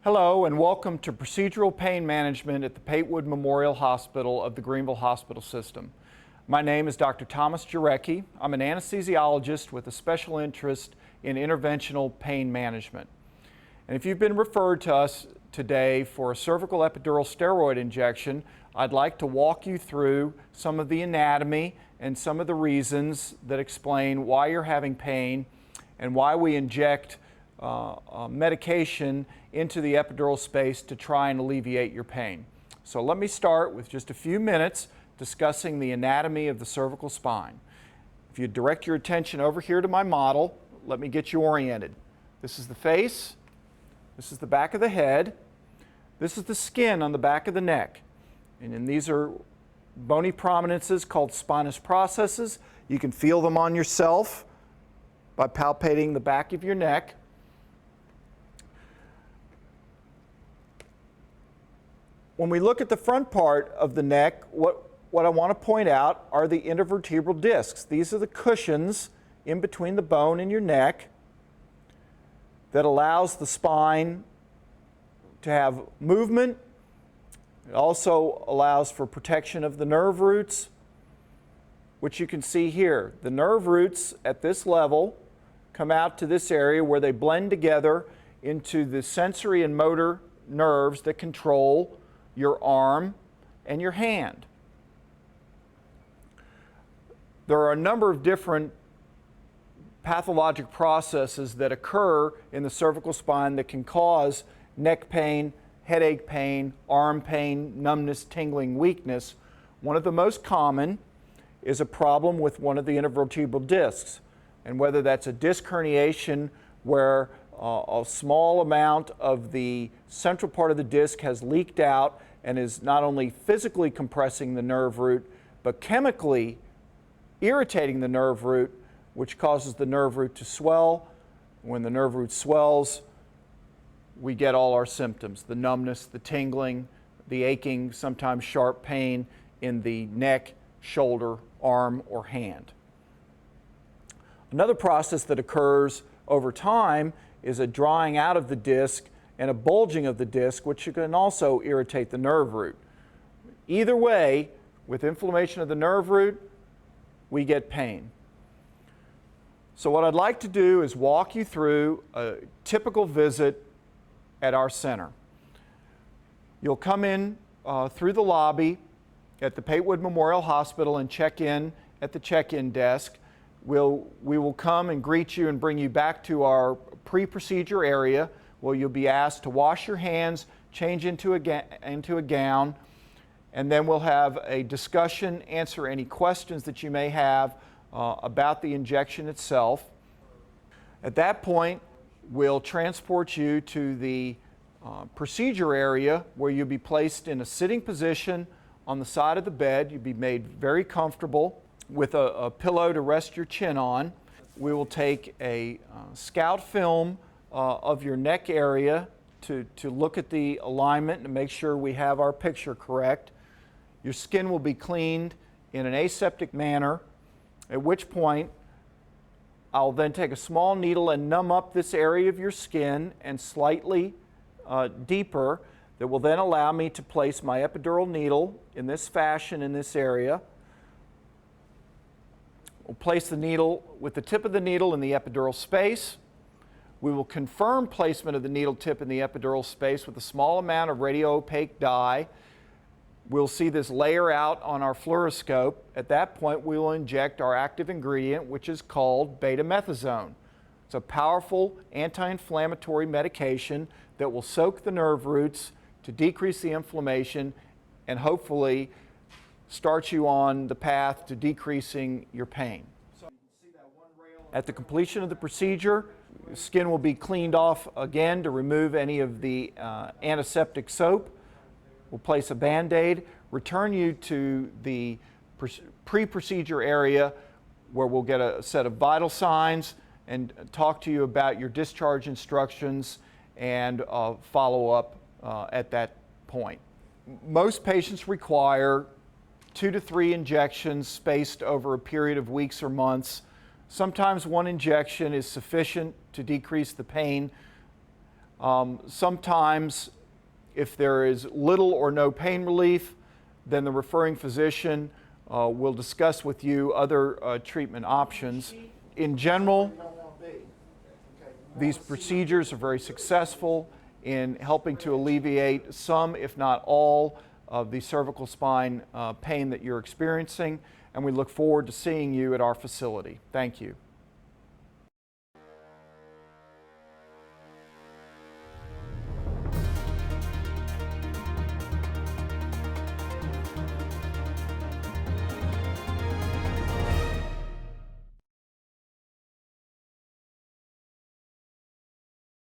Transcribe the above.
Hello and welcome to procedural pain management at the Patewood Memorial Hospital of the Greenville Hospital System. My name is Dr. Thomas Jarecky. I'm an anesthesiologist with a special interest in interventional pain management. And if you've been referred to us today for a cervical epidural steroid injection, I'd like to walk you through some of the anatomy and some of the reasons that explain why you're having pain and why we inject medication into the epidural space to try and alleviate your pain. So let me start with just a few minutes discussing the anatomy of the cervical spine. If you direct your attention over here to my model, let me get you oriented. This is the face, this is the back of the head, this is the skin on the back of the neck. And then these are bony prominences called spinous processes. You can feel them on yourself by palpating the back of your neck. When we look at the front part of the neck, what I want to point out are the intervertebral discs. These are the cushions in between the bone and your neck that allows the spine to have movement. It also allows for protection of the nerve roots, which you can see here. The nerve roots at this level come out to this area where they blend together into the sensory and motor nerves that control your arm and your hand. There are a number of different pathologic processes that occur in the cervical spine that can cause neck pain, headache pain, arm pain, numbness, tingling, weakness. One of the most common is a problem with one of the intervertebral discs, and whether that's a disc herniation where a small amount of the central part of the disc has leaked out and is not only physically compressing the nerve root, but chemically irritating the nerve root, which causes the nerve root to swell. When the nerve root swells, we get all our symptoms: the numbness, the tingling, the aching, sometimes sharp pain in the neck, shoulder, arm, or hand. Another process that occurs over time is a drying out of the disc and a bulging of the disc, which can also irritate the nerve root. Either way, with inflammation of the nerve root, we get pain. So what I'd like to do is walk you through a typical visit at our center. You'll come in through the lobby at the Patewood Memorial Hospital and check in at the check-in desk. We will come and greet you and bring you back to our pre-procedure area where you'll be asked to wash your hands, change into a gown, and then we'll have a discussion, answer any questions that you may have about the injection itself. At that point, we'll transport you to the procedure area where you'll be placed in a sitting position on the side of the bed. You'll be made very comfortable with a pillow to rest your chin on. We will take a scout film of your neck area to look at the alignment and make sure we have our picture correct. Your skin will be cleaned in an aseptic manner, at which point I'll then take a small needle and numb up this area of your skin and slightly deeper, that will then allow me to place my epidural needle in this fashion in this area. We'll place the needle with the tip of the needle in the epidural space. We will confirm placement of the needle tip in the epidural space with a small amount of radio-opaque dye. We'll see this layer out on our fluoroscope. At that point, we will inject our active ingredient, which is called betamethasone. It's a powerful anti-inflammatory medication that will soak the nerve roots to decrease the inflammation and hopefully start you on the path to decreasing your pain. At the completion of the procedure, skin will be cleaned off again to remove any of the antiseptic soap. We'll place a Band-Aid, return you to the pre-procedure area where we'll get a set of vital signs and talk to you about your discharge instructions and follow up at that point. Most patients require 2 to 3 injections spaced over a period of weeks or months. Sometimes one injection is sufficient to decrease the pain. Sometimes, if there is little or no pain relief, then the referring physician will discuss with you other treatment options. In general, these procedures are very successful in helping to alleviate some, if not all, of the cervical spine pain that you're experiencing, and we look forward to seeing you at our facility. Thank you.